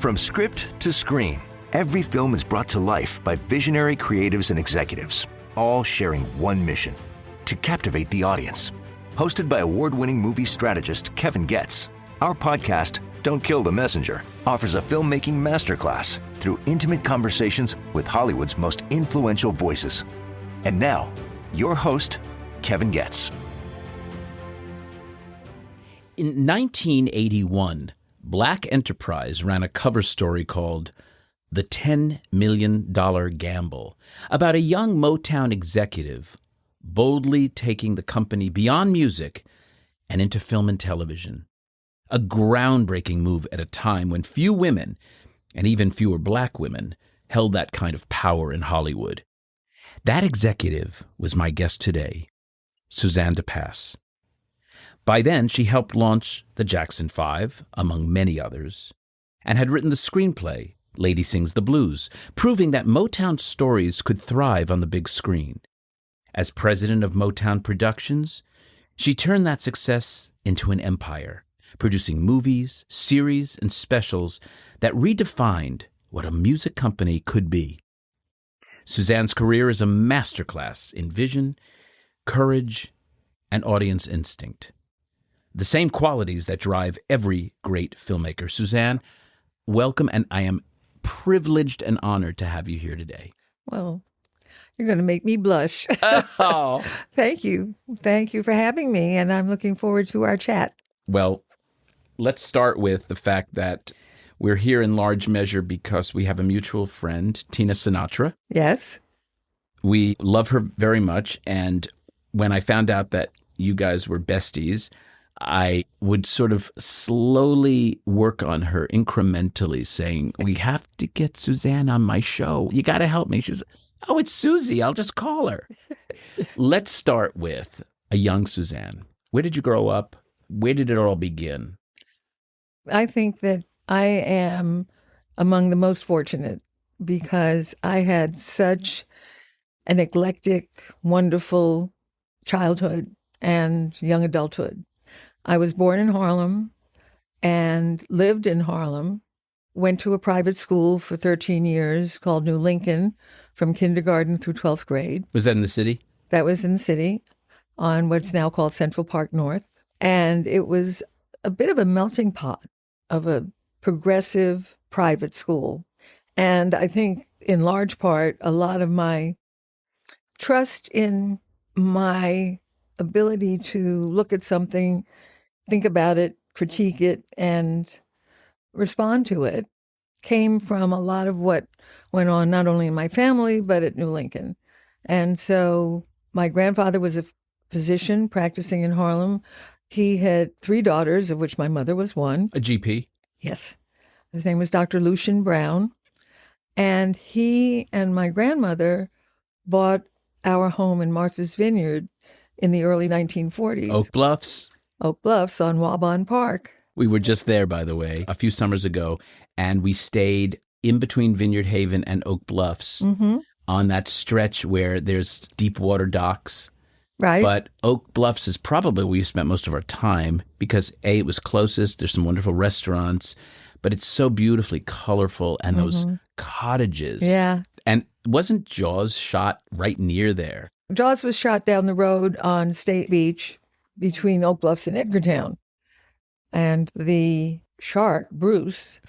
From script to screen, every film is brought to life by visionary creatives and executives, all sharing one mission: to captivate the audience. Hosted by award-winning movie strategist Kevin Goetz, our podcast, Don't Kill the Messenger, offers a filmmaking masterclass through intimate conversations with Hollywood's most influential voices. And now, your host, Kevin Goetz. In 1981, Black Enterprise ran a cover story called The $10 Million Gamble, about a young Motown executive boldly taking the company beyond music and into film and television. A groundbreaking move at a time when few women, and even fewer black women, held that kind of power in Hollywood. That executive was my guest today, Suzanne de Passe. By then, she helped launch the Jackson 5, among many others, and had written the screenplay, Lady Sings the Blues, proving that Motown stories could thrive on the big screen. As president of Motown Productions, she turned that success into an empire, producing movies, series, and specials that redefined what a music company could be. Suzanne's career is a masterclass in vision, courage, and audience instinct. The same qualities that drive every great filmmaker. Suzanne, welcome, and I am privileged and honored to have you here today. Well, you're going to make me blush. Oh. Thank you. Thank you for having me, and I'm looking forward to our chat. Well, let's start with the fact that we're here in large measure because we have a mutual friend, Tina Sinatra. Yes. We love her very much, and when I found out that you guys were besties, I would sort of slowly work on her incrementally, saying, we have to get Suzanne on my show. You got to help me. She's, oh, it's Susie. I'll just call her. Let's start with a young Suzanne. Where did you grow up? Where did it all begin? I think that I am among the most fortunate because I had such an eclectic, wonderful childhood and young adulthood. I was born in Harlem and lived in Harlem, went to a private school for 13 years called New Lincoln from kindergarten through 12th grade. Was that in the city? That was in the city on what's now called Central Park North. And it was a bit of a melting pot of a progressive private school. And I think in large part, a lot of my trust in my ability to look at something, think about it, critique it, and respond to it came from a lot of what went on not only in my family, but at New Lincoln. And so my grandfather was a physician practicing in Harlem. He had 3 daughters, of which my mother was one. A GP? Yes. His name was Dr. Lucian Brown. And he and my grandmother bought our home in Martha's Vineyard in the early 1940s. Oak Bluffs. Oak Bluffs on Waban Park. We were just there, by the way, a few summers ago, and we stayed in between Vineyard Haven and Oak Bluffs on that stretch where there's deep water docks. Right. But Oak Bluffs is probably where we spent most of our time because, A, it was closest, there's some wonderful restaurants, but it's so beautifully colorful, and those cottages. Yeah. And wasn't Jaws shot right near there? Jaws was shot down the road on State Beach between Oak Bluffs and Edgartown. And the shark, Bruce,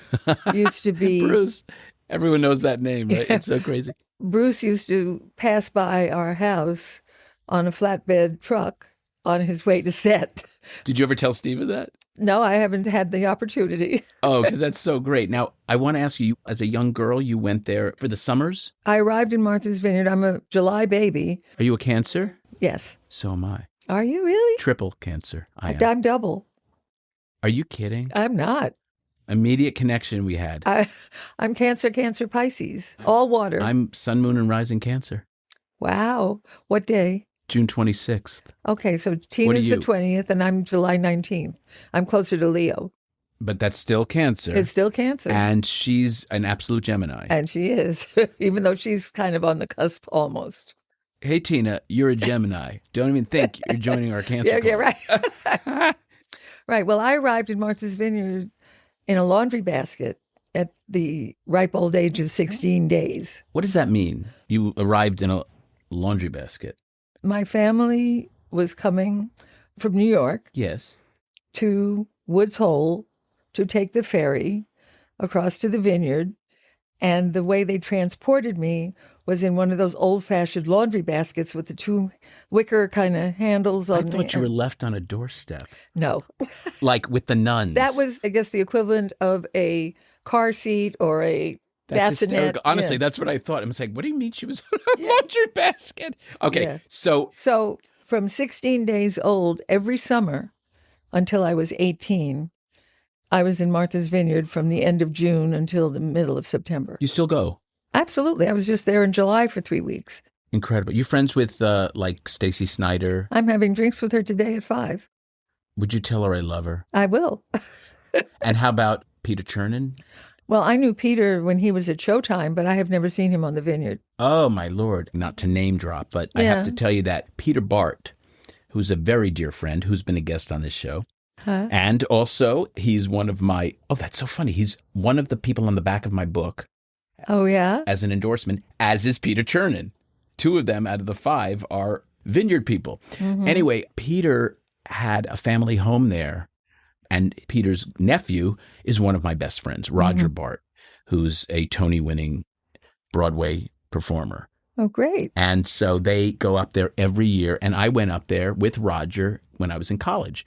used to be... Bruce. Everyone knows that name, right? Yeah. It's so crazy. Bruce used to pass by our house on a flatbed truck on his way to set. Did you ever tell Stephen that? No, I haven't had the opportunity. Oh, because that's so great. Now, I want to ask you, as a young girl, you went there for the summers? I arrived in Martha's Vineyard. I'm a July baby. Are you a Cancer? Yes. So am I. Are you really? Triple Cancer. I am. I'm double. Are you kidding? I'm not. Immediate connection we had. I'm Cancer, Pisces, all water. I'm Sun, Moon, and Rising Cancer. Wow. What day? June 26th. Okay, so Tina's the 20th, and I'm July 19th. I'm closer to Leo. But that's still Cancer. It's still Cancer. And she's an absolute Gemini. And she is, even though she's kind of on the cusp almost. Hey, Tina, you're a Gemini. Don't even think you're joining our Cancer club. Yeah, right. Right. Well, I arrived in Martha's Vineyard in a laundry basket at the ripe old age of 16 days. What does that mean? You arrived in a laundry basket. My family was coming from New York Yes. to Woods Hole to take the ferry across to the Vineyard. And the way they transported me was in one of those old-fashioned laundry baskets with the two wicker kind of handles on I thought you were left on a doorstep. No. Like with the nuns. That was, I guess, the equivalent of a car seat or a That's bassinet. hysterical. Honestly, Yeah. that's what I thought. I was like, what do you mean she was on a laundry basket? Okay, Yeah. so From 16 days old, every summer until I was 18, I was in Martha's Vineyard from the end of June until the middle of September. you still go. Absolutely. I was just there in July for 3 weeks. Incredible. You friends with like Stacey Snider? I'm having drinks with her today at 5. Would you tell her I love her? I will. And how about Peter Chernin? Well, I knew Peter when he was at Showtime, but I have never seen him on the Vineyard. Oh, my Lord. Not to name drop, but I Yeah. have to tell you that Peter Bart, who's a very dear friend, who's been a guest on this show, Huh? and also he's one of my, oh, that's so funny. He's one of the people on the back of my book Oh, yeah? as an endorsement, as is Peter Chernin. 2 of them out of the 5 are Vineyard people. Mm-hmm. Anyway, Peter had a family home there, and Peter's nephew is one of my best friends, Roger Bart, who's a Tony-winning Broadway performer. Oh, great. And so they go up there every year, and I went up there with Roger when I was in college,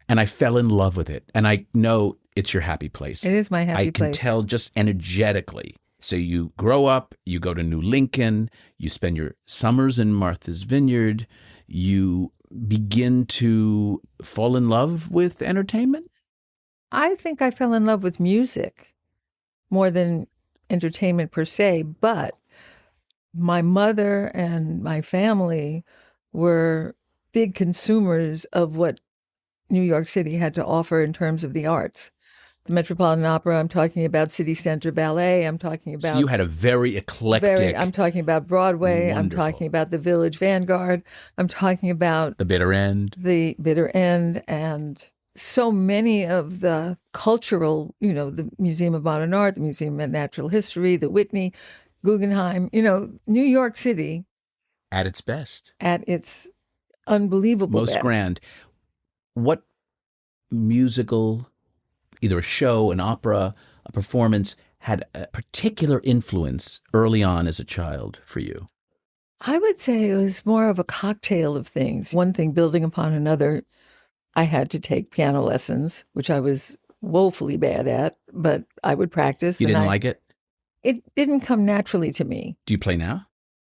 and I fell in love with it. And I know it's your happy place. It is my happy I can place. tell just energetically. So you grow up, you go to New Lincoln, you spend your summers in Martha's Vineyard, you begin to fall in love with entertainment? I think I fell in love with music more than entertainment per se, but my mother and my family were big consumers of what New York City had to offer in terms of the arts. The Metropolitan Opera, I'm talking about City Center Ballet, I'm talking about... So you had a very eclectic... I'm talking about Broadway, Wonderful. I'm talking about the Village Vanguard, I'm talking about The Bitter End. the Bitter End, and so many of the cultural, the Museum of Modern Art, the Museum of Natural History, the Whitney, Guggenheim, New York City At its best. at its unbelievable Most best. grand. What musical, either a show, an opera, a performance, had a particular influence early on as a child for you? I would say it was more of a cocktail of things. One thing building upon another. I had to take piano lessons, which I was woefully bad at, but I would practice. You and didn't like it? It didn't come naturally to me. Do you play now?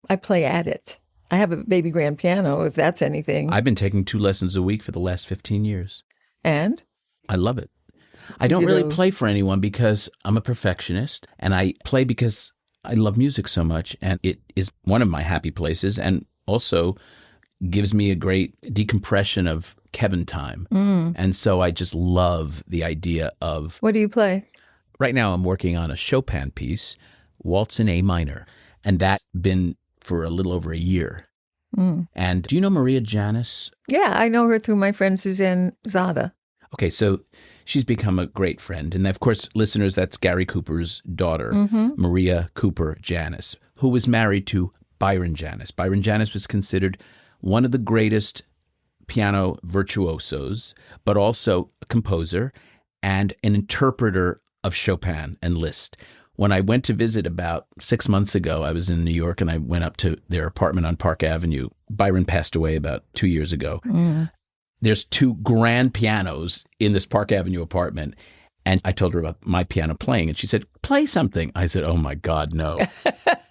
I play at it. I have a baby grand piano, if that's anything. I've been taking 2 lessons a week for the last 15 years. And? I love it. I don't You really know- play for anyone because I'm a perfectionist, and I play because I love music so much, and it is one of my happy places, and also gives me a great decompression of Kevin time. And so I just love the idea of, What do you play? right now I'm working on a Chopin piece, Waltz in A minor, and that's been for a little over a year. And do you know Maria Janis? Yeah, I know her through my friend Suzanne Zada. Okay, so she's become a great friend. And of course, listeners, that's Gary Cooper's daughter, Maria Cooper Janis, who was married to Byron Janis. Byron Janis was considered one of the greatest piano virtuosos, but also a composer and an interpreter of Chopin and Liszt. When I went to visit about 6 months ago, I was in New York and I went up to their apartment on Park Avenue. Byron passed away about 2 years ago. There's 2 grand pianos in this Park Avenue apartment. And I told her about my piano playing, and she said, play something. I said, oh my God, no.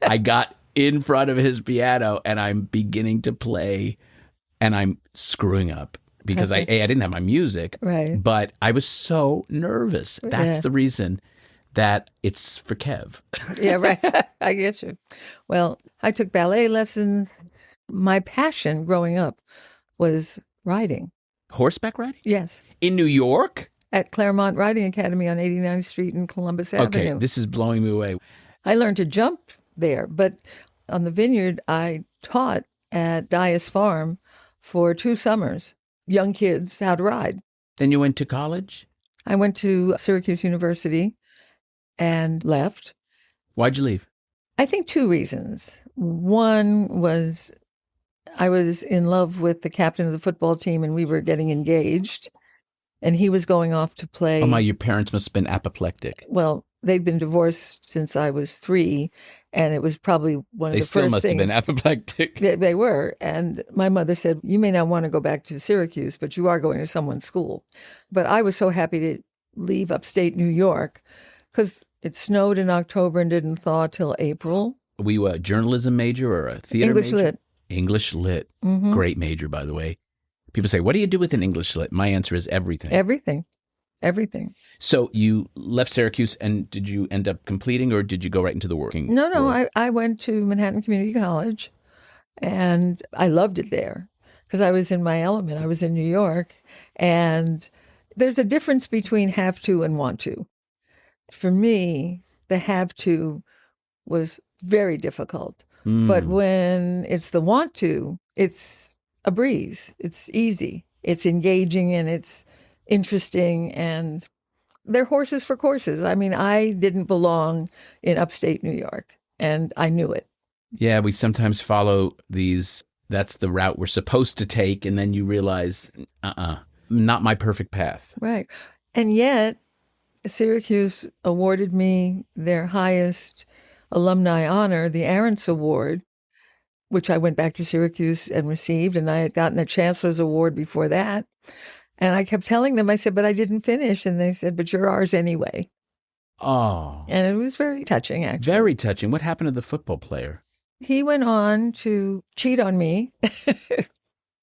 I got in front of his piano and I'm beginning to play and I'm screwing up because I didn't have my music, Right. but I was so nervous. That's Yeah. the reason that it's for Kev. Yeah, right. I get you. Well, I took ballet lessons. My passion growing up was riding. Horseback riding? Yes. In New York? At Claremont Riding Academy on 89th Street and Columbus Okay, Avenue. this is blowing me away. I learned to jump there, but on the Vineyard, I taught at Dias Farm for 2 summers, young kids how to ride. Then you went to college? I went to Syracuse University and left. Why'd you leave? I think two reasons. One was I was in love with the captain of the football team and we were getting engaged. And he was going off to play. Oh my, your parents must have been apoplectic. Well, they'd been divorced since I was 3. And it was probably one of the first things. They still must have been apoplectic. They were. And my mother said, you may not want to go back to Syracuse, but you are going to someone's school. But I was so happy to leave upstate New York because it snowed in October and didn't thaw till April. Were you a journalism major or a theater English major? Lit. English Lit. Mm-hmm. Great major, by the way. People say, what do you do with an English Lit? My answer is everything. Everything. So you left Syracuse, and did you end up completing, or did you go right into the working No, world? I went to Manhattan Community College, and I loved it there because I was in my element. I was in New York, and there's a difference between have to and want to. For me, the have to was very difficult. But when it's the want to, it's a breeze. It's easy. It's engaging and it's interesting, and they're horses for courses. I mean, I didn't belong in upstate New York, and I knew it. Yeah, we sometimes follow these, that's the route we're supposed to take, and then you realize, not my perfect path. Right. And yet, Syracuse awarded me their highest alumni honor, the Arentz Award, which I went back to Syracuse and received, and I had gotten a Chancellor's Award before that. And I kept telling them, I said, but I didn't finish. And they said, but you're ours anyway. Oh. And it was very touching, actually. Very touching. What happened to the football player? He went on to cheat on me.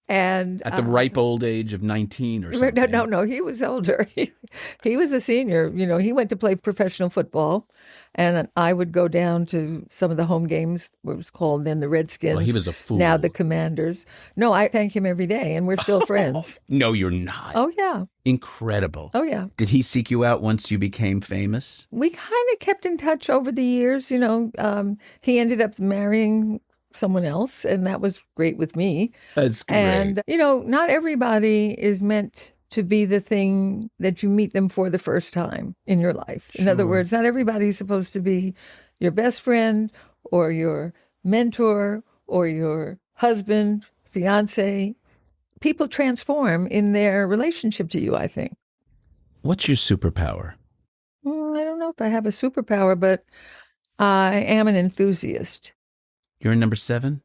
And at the ripe old age of 19 or something. No, he was older. He was a senior. You know, he went to play professional football, and I would go down to some of the home games, what was called then the Redskins. Well, he was a fool. Now the Commanders. No, I thank him every day, and we're still friends. No, you're not. Oh, yeah. Incredible. Oh, yeah. Did he seek you out once you became famous? We kind of kept in touch over the years. You know, he ended up marrying someone else, and that was great with me. That's great. And, you know, not everybody is meant to be the thing that you meet them for the first time in your life. In other words, not everybody's supposed to be your best friend or your mentor or your husband, fiance. People transform in their relationship to you, I think. What's your superpower? I don't know if I have a superpower, but I am an enthusiast. You're a number 7?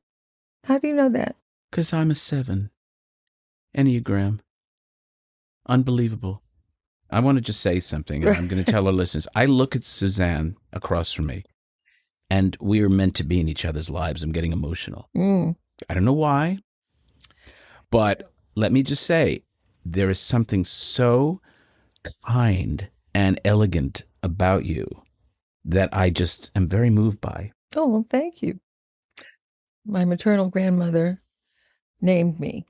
How do you know that? 'Cause I'm a 7. Enneagram. Unbelievable. I want to just say something, and I'm going to tell our listeners. I look at Suzanne across from me, and we are meant to be in each other's lives. I'm getting emotional. I don't know why, but let me just say, there is something so kind and elegant about you that I just am very moved by. Oh, well, thank you. My maternal grandmother named me,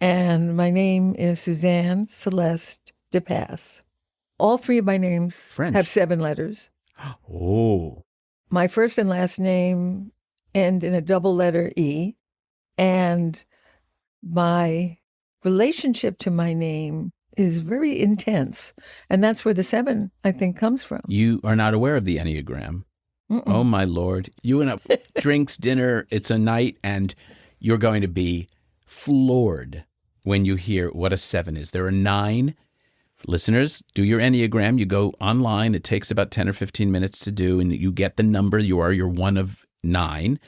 and my name is Suzanne Celeste de Passe. All 3 of my names French. have 7 letters. Oh. My first and last name end in a double letter E, and my relationship to my name is very intense, and that's where the 7, I think, comes from. You are not aware of the Enneagram. Oh, my Lord. You and drinks, dinner, it's a night, and you're going to be floored when you hear what a 7 is. There are 9. Listeners, do your Enneagram. You go online. It takes about 10 or 15 minutes to do, and you get the number. You're one of 9.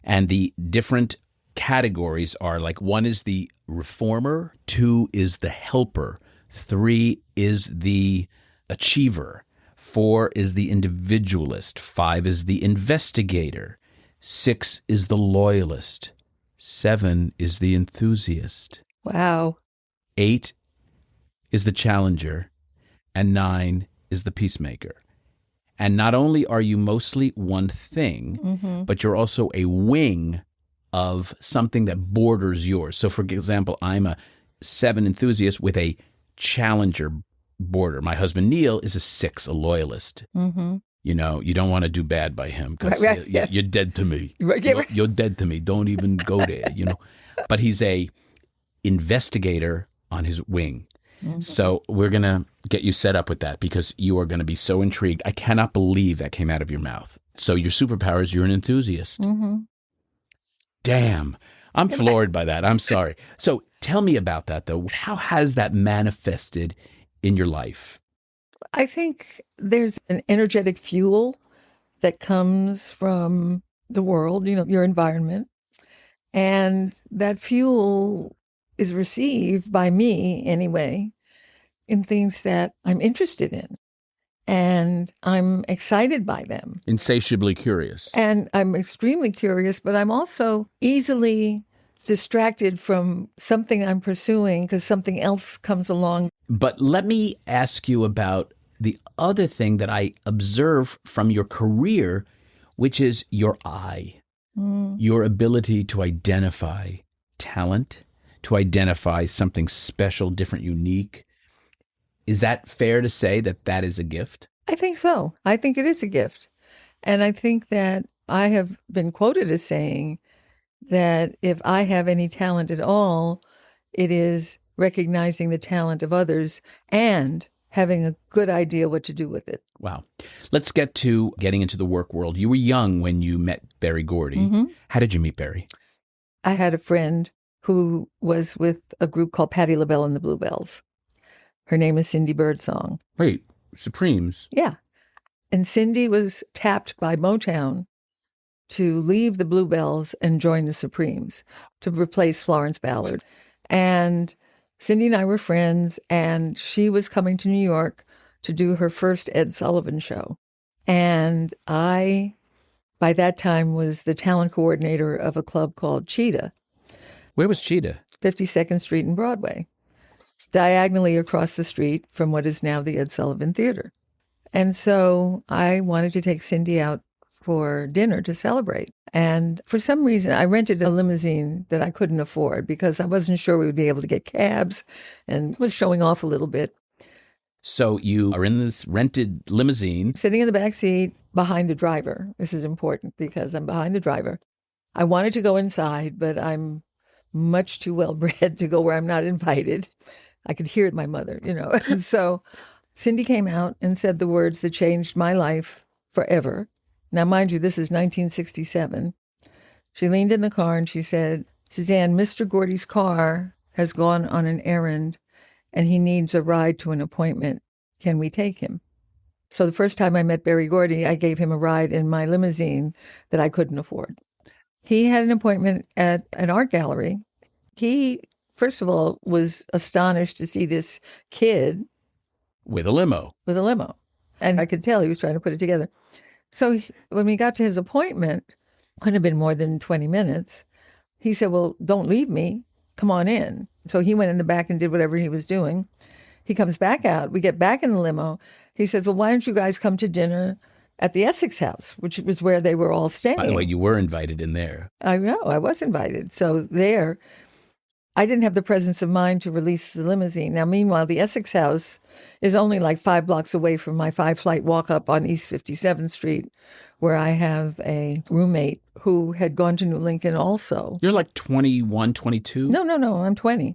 And the different categories are like 1 is the reformer, 2 is the helper, 3 is the achiever, 4 is the individualist, 5 is the investigator, 6 is the loyalist, 7 is the enthusiast. Wow. 8 is the challenger, and 9 is the peacemaker. And not only are you mostly one thing, but you're also a wing of something that borders yours. So, for example, I'm a 7 enthusiast with a challenger border. My husband, Neil, is a 6, a loyalist. You know, you don't want to do bad by him because you're dead to me. You're dead to me. Don't even go there, you know. But he's a investigator on his wing. So we're going to get you set up with that because you are going to be so intrigued. I cannot believe that came out of your mouth. So your superpower is you're an enthusiast. Mm-hmm. Damn. I'm floored by that. I'm sorry. So tell me about that, though. How has that manifested in your life? I think there's an energetic fuel that comes from the world, your environment. And that fuel is received by me anyway in things that I'm interested in. And I'm excited by them. Insatiably curious. And I'm extremely curious, but I'm also easily distracted from something I'm pursuing because something else comes along. But let me ask you about the other thing that I observe from your career, which is your eye, your ability to identify talent, to identify something special, different, unique. Is that fair to say that that is a gift? I think so. I think it is a gift. And I think that I have been quoted as saying that if I have any talent at all, it is recognizing the talent of others and having a good idea what to do with it. Wow. Let's get to getting into the work world. You were young when you met Berry Gordy. Mm-hmm. How did you meet Berry? I had a friend who was with a group called Patti LaBelle and the Bluebells. Her name is Cindy Birdsong. Wait, Supremes? Yeah. And Cindy was tapped by Motown to leave the Bluebells and join the Supremes to replace Florence Ballard. And Cindy and I were friends, and she was coming to New York to do her first Ed Sullivan show. And I, by that time, was the talent coordinator of a club called Cheetah. Where was Cheetah? 52nd Street and Broadway, diagonally across the street from what is now the Ed Sullivan Theater. And so I wanted to take Cindy out for dinner to celebrate. And for some reason, I rented a limousine that I couldn't afford because I wasn't sure we would be able to get cabs and was showing off a little bit. So you are in this rented limousine. Sitting in the back seat behind the driver. This is important because I'm behind the driver. I wanted to go inside, but I'm much too well bred to go where I'm not invited. I could hear my mother, And so Cindy came out and said the words that changed my life forever. Now, mind you, this is 1967. She leaned in the car and she said, "Suzanne, Mr. Gordy's car has gone on an errand and he needs a ride to an appointment. Can we take him?" So the first time I met Berry Gordy, I gave him a ride in my limousine that I couldn't afford. He had an appointment at an art gallery. He, first of all, was astonished to see this kid With a limo. And I could tell he was trying to put it together. So when we got to his appointment, couldn't have been more than 20 minutes, he said, "Well, don't leave me. Come on in." So he went in the back and did whatever he was doing. He comes back out. We get back in the limo. He says, "Well, why don't you guys come to dinner at the Essex House," which was where they were all staying. By the way, you were invited in there. I know, I was invited. So there, I didn't have the presence of mind to release the limousine. Now, meanwhile, the Essex House is only like 5 blocks away from my 5-flight walk up on East 57th Street, where I have a roommate who had gone to New Lincoln also. You're like 21, 22? No, I'm 20.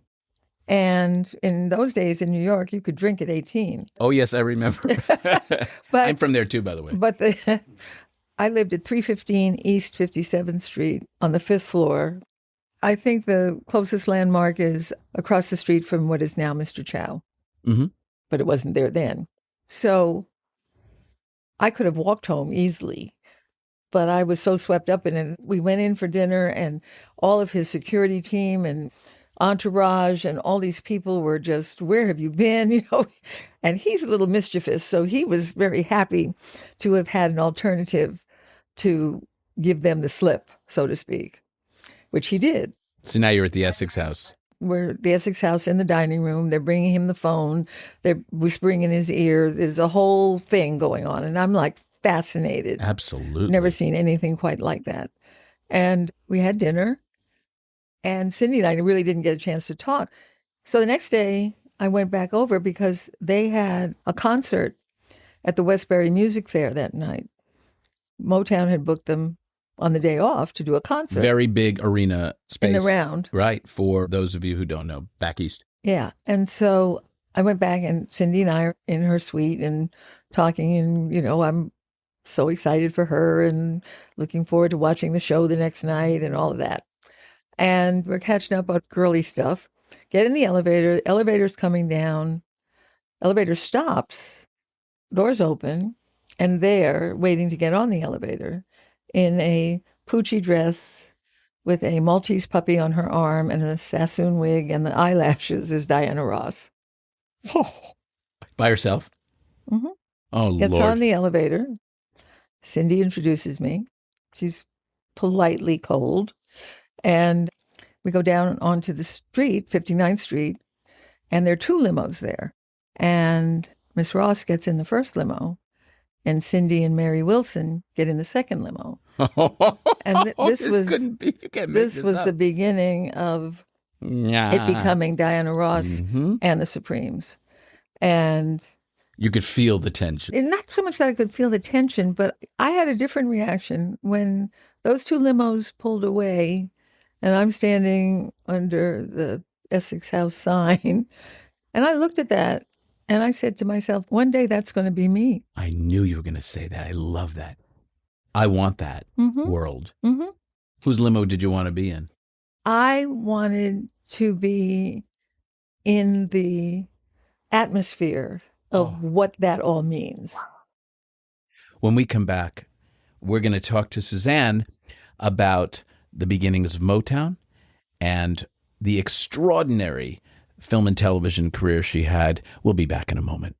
And in those days in New York, you could drink at 18. Oh, yes, I remember. I'm from there too, by the way. But I lived at 315 East 57th Street on the 5th floor. I think the closest landmark is across the street from what is now Mr. Chow. Mm-hmm. But it wasn't there then. So I could have walked home easily, but I was so swept up in it. We went in for dinner and all of his security team and entourage and all these people were just, "Where have you been?" And he's a little mischievous. So he was very happy to have had an alternative to give them the slip, so to speak, which he did. So now you're at the Essex House. We're at the Essex House in the dining room. They're bringing him the phone. They're whispering in his ear. There's a whole thing going on. And I'm like fascinated. Absolutely. Never seen anything quite like that. And we had dinner. And Cindy and I really didn't get a chance to talk. So the next day, I went back over because they had a concert at the Westbury Music Fair that night. Motown had booked them on the day off to do a concert. Very big arena space. In the round. Right, for those of you who don't know, back east. Yeah. And so I went back, and Cindy and I are in her suite and talking, and, I'm so excited for her and looking forward to watching the show the next night and all of that. And we're catching up on girly stuff. Get in the elevator, the elevator's coming down, elevator stops, doors open, and there, waiting to get on the elevator, in a Poochie dress with a Maltese puppy on her arm and a Sassoon wig and the eyelashes, is Diana Ross. Oh. By herself? Mm-hmm. Oh, Gets Lord. on the elevator. Cindy introduces me. She's politely cold. And we go down onto the street, 59th Street, and there are two limos there. And Miss Ross gets in the first limo, and Cindy and Mary Wilson get in the second limo. And this was the beginning of it becoming Diana Ross and the Supremes. And you could feel the tension. And not so much that I could feel the tension, but I had a different reaction when those two limos pulled away and I'm standing under the Essex House sign. And I looked at that and I said to myself, one day that's going to be me. I knew you were going to say that. I love that. I want that world. Mm-hmm. Whose limo did you want to be in? I wanted to be in the atmosphere of what that all means. When we come back, we're going to talk to Suzanne about the beginnings of Motown and the extraordinary film and television career she had. We'll be back in a moment.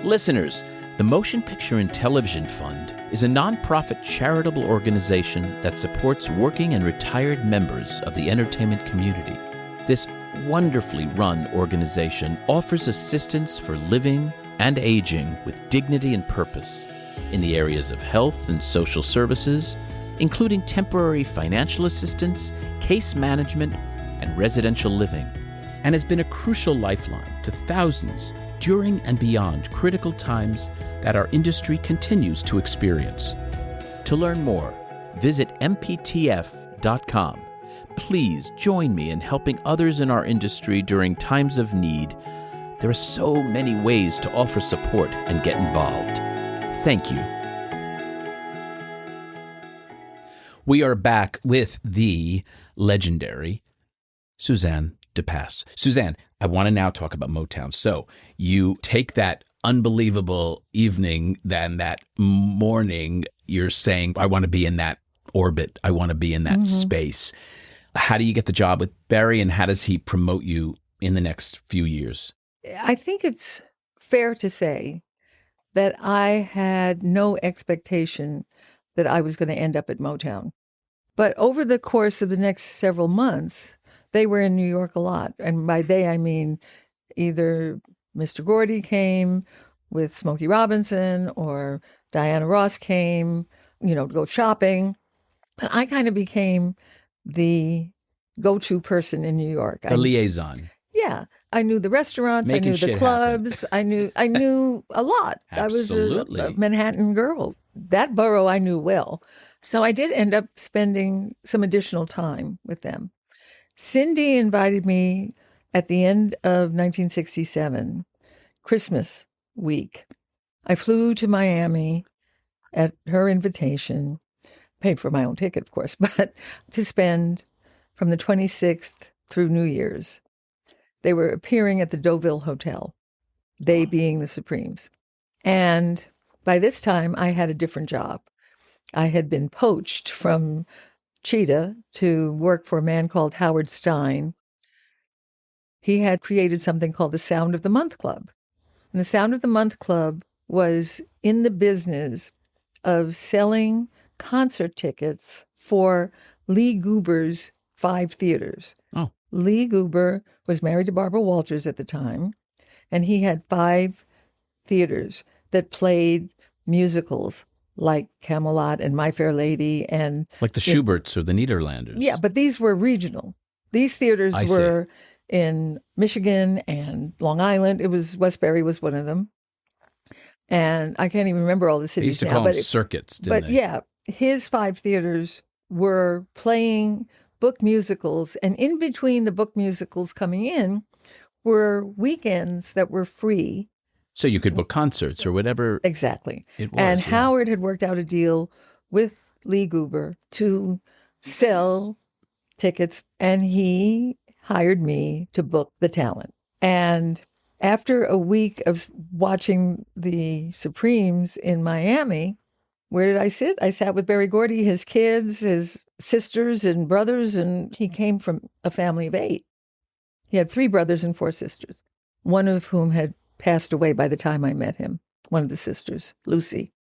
Listeners, the Motion Picture and Television Fund is a nonprofit charitable organization that supports working and retired members of the entertainment community. This wonderfully run organization offers assistance for living and aging with dignity and purpose in the areas of health and social services, including temporary financial assistance, case management, and residential living, and has been a crucial lifeline to thousands during and beyond critical times that our industry continues to experience. To learn more, visit mptf.com. Please join me in helping others in our industry during times of need. There are so many ways to offer support and get involved. Thank you. We are back with the legendary Suzanne de Passe. Suzanne, I want to now talk about Motown. So you take that unbelievable evening, then that morning, you're saying, I want to be in that orbit. I want to be in that space. How do you get the job with Berry, and how does he promote you in the next few years? I think it's fair to say that I had no expectation that I was going to end up at Motown. But over the course of the next several months, they were in New York a lot. And by they, I mean either Mr. Gordy came with Smokey Robinson or Diana Ross came, to go shopping. And I kind of became the go-to person in New York. The liaison. Yeah. I knew the restaurants. Making I knew the clubs. I knew a lot. Absolutely. I was a Manhattan girl. That borough I knew well. So I did end up spending some additional time with them. Cindy invited me at the end of 1967, Christmas week. I flew to Miami at her invitation, paid for my own ticket, of course, but to spend from the 26th through New Year's. They were appearing at the Deauville Hotel, they being the Supremes. And by this time, I had a different job. I had been poached from Cheetah to work for a man called Howard Stein. He had created something called the Sound of the Month Club. And the Sound of the Month Club was in the business of selling concert tickets for Lee Goober's 5 theaters. Oh. Lee Goober was married to Barbara Walters at the time, and he had 5 theaters that played musicals like Camelot and My Fair Lady and... Like the Schuberts or the Niederlanders. Yeah, but these were regional. These theaters were in Michigan and Long Island. It was, Westbury was one of them. And I can't even remember all the cities now. They used to call them circuits, didn't they? But yeah, his 5 theaters were playing book musicals. And in between the book musicals coming in were weekends that were free. So you could book concerts or whatever. Exactly. It was, and yeah. Howard had worked out a deal with Lee Goober to sell tickets, and he hired me to book the talent. And after a week of watching the Supremes in Miami, where did I sit? I sat with Berry Gordy, his kids, his sisters and brothers, and he came from a family of 8. He had 3 brothers and 4 sisters, one of whom had passed away by the time I met him, one of the sisters, Lucy.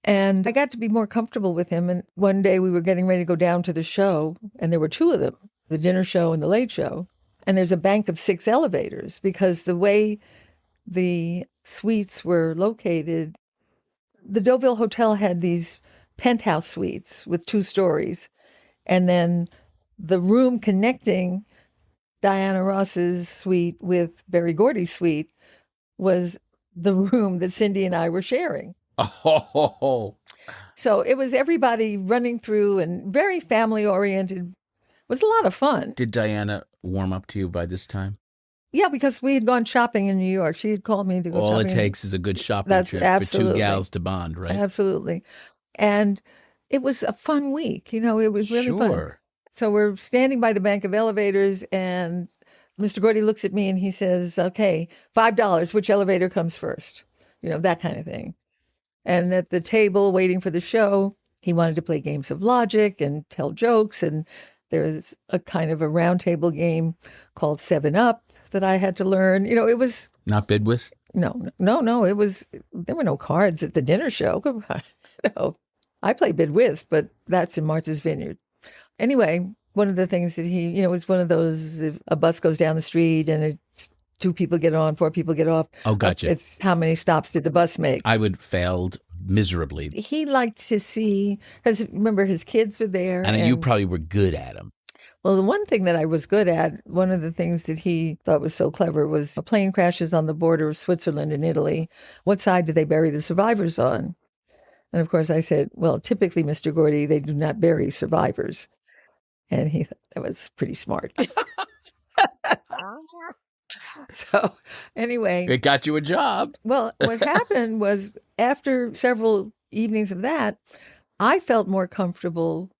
And I got to be more comfortable with him. And one day we were getting ready to go down to the show, and there were 2 of them, the dinner show and the late show. And there's a bank of 6 elevators because the way the suites were located, the Deauville Hotel had these penthouse suites with 2 stories. And then the room connecting Diana Ross's suite with Berry Gordy's suite was the room that Cindy and I were sharing. Oh. So it was everybody running through and very family oriented. It was a lot of fun. Did Diana warm up to you by this time? Yeah, because we had gone shopping in New York. She had called me to go All shopping. it takes is a good shopping That's trip absolutely. for 2 gals to bond, right? Absolutely. And it was a fun week. You know, it was really fun. Sure. So we're standing by the bank of elevators, and Mr. Gordy looks at me and he says, okay, $5, which elevator comes first? You know, that kind of thing. And at the table waiting for the show, he wanted to play games of logic and tell jokes. And there's a kind of a round table game called 7 Up that I had to learn. You know, it was... Not bid whist? No. It was... There were no cards at the dinner show. No. I play bid whist, but that's in Martha's Vineyard. Anyway, one of the things that he, you know, it's one of those, if a bus goes down the street and it's 2 people get on, 4 people get off. Oh, gotcha. It's how many stops did the bus make? I would failed miserably. He liked to see, because remember his kids were there. And you probably were good at them. Well, the one thing that I was good at, one of the things that he thought was so clever was a plane crashes on the border of Switzerland and Italy. What side do they bury the survivors on? And of course I said, well, typically, Mr. Gordy, they do not bury survivors. And he thought that was pretty smart. So anyway. It got you a job. Well, what happened was after several evenings of that, I felt more comfortable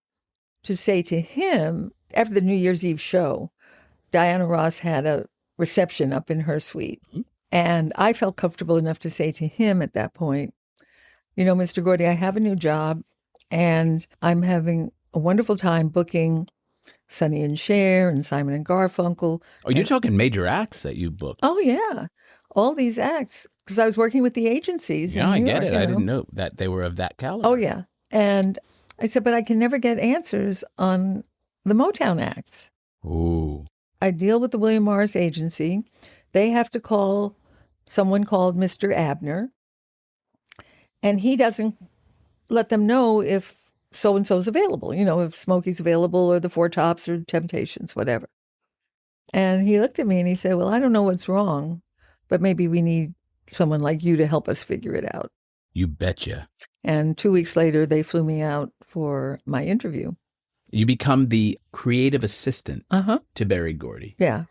to say to him, after the New Year's Eve show, Diana Ross had a reception up in her suite. Mm-hmm. And I felt comfortable enough to say to him at that point, you know, Mr. Gordy, I have a new job and I'm having a wonderful time booking Sonny and Cher and Simon and Garfunkel. Oh, you're talking major acts that you booked. Oh, yeah. All these acts, because I was working with the agencies. Yeah, I get it. I know? didn't know that they were of that caliber. Oh, yeah. And I said, but I can never get answers on the Motown acts. Ooh. I deal with the William Morris Agency. They have to call someone called Mr. Abner, and he doesn't let them know if so-and-so's available, you know, if Smokey's available or the Four Tops or Temptations, whatever. And he looked at me and he said, well, I don't know what's wrong, but maybe we need someone like you to help us figure it out. You betcha. And 2 weeks later, they flew me out for my interview. You become the creative assistant to Berry Gordy. Yeah.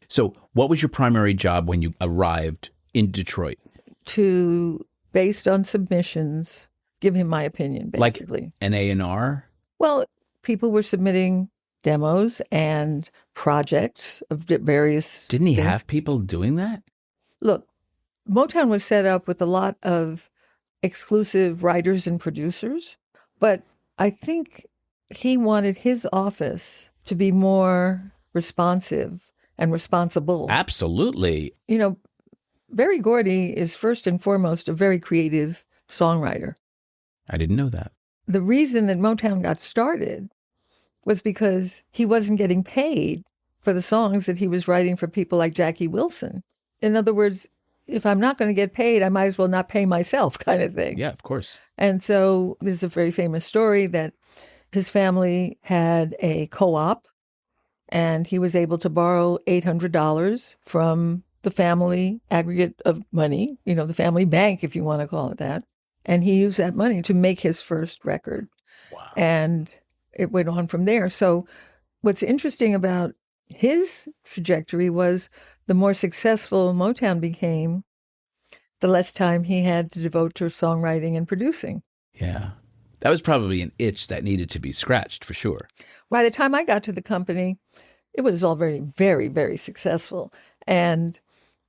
So what was your primary job when you arrived in Detroit? To, based on submissions, give him my opinion, basically. Like an A&R? Well, people were submitting demos and projects of various Didn't he things. have people doing that? Look, Motown was set up with a lot of exclusive writers and producers, but I think he wanted his office to be more responsive and responsible. Absolutely. You know, Berry Gordy is first and foremost a very creative songwriter. I didn't know that. The reason that Motown got started was because he wasn't getting paid for the songs that he was writing for people like Jackie Wilson. In other words, if I'm not going to get paid, I might as well not pay myself, kind of thing. Yeah, of course. And so there's a very famous story that his family had a co-op, and he was able to borrow $800 from the family aggregate of money, you know, the family bank, if you want to call it that. And he used that money to make his first record. Wow. And it went on from there. So what's interesting about his trajectory was the more successful Motown became, the less time he had to devote to songwriting and producing. Yeah. That was probably an itch that needed to be scratched, for sure. By the time I got to the company, it was all very, very, very successful. And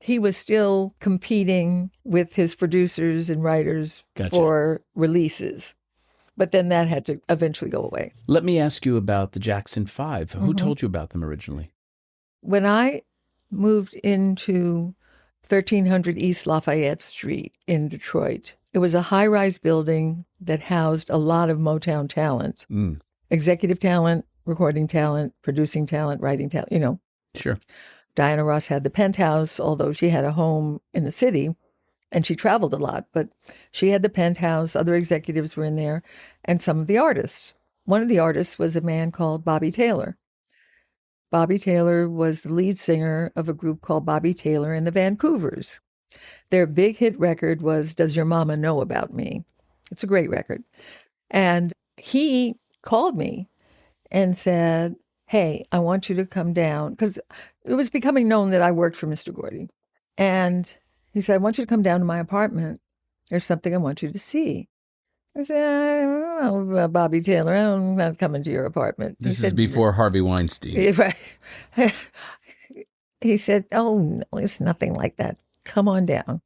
he was still competing with his producers and writers for releases. But then that had to eventually go away. Let me ask you about the Jackson Five. Who told you about them originally? When I moved into 1300 East Lafayette Street in Detroit, it was a high-rise building that housed a lot of Motown talent. Executive talent, recording talent, producing talent, writing talent, Sure. Diana Ross had the penthouse, although she had a home in the city, and she traveled a lot. But she had the penthouse, other executives were in there, and some of the artists. One of the artists was a man called Bobby Taylor. Bobby Taylor was the lead singer of a group called Bobby Taylor and the Vancouvers. Their big hit record was Does Your Mama Know About Me? It's a great record. And he called me and said, hey, I want you to come down, because it was becoming known that I worked for Mr. Gordy. And he said, I want you to come down to my apartment. There's something I want you to see. I said, I don't know, Bobby Taylor, I'm not coming to your apartment. This is before Harvey Weinstein. Right. He said, oh, no, it's nothing like that. Come on down.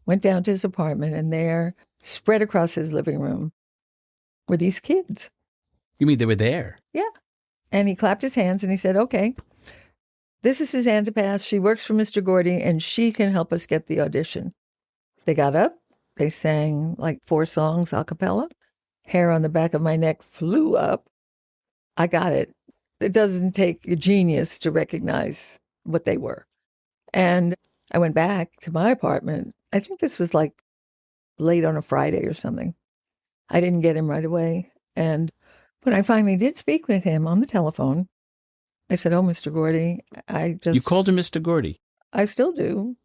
Went down to his apartment, and there, spread across his living room, were these kids. You mean they were there? Yeah. And he clapped his hands and he said, okay, this is Suzanne de Passe. She works for Mr. Gordy, and she can help us get the audition. They got up. They sang like 4 songs a cappella. Hair on the back of my neck flew up. I got it. It doesn't take a genius to recognize what they were. And I went back to my apartment. I think this was like late on a Friday or something. I didn't get him right away. And when I finally did speak with him on the telephone, I said, oh, Mr. Gordy, You called him Mr. Gordy? I still do.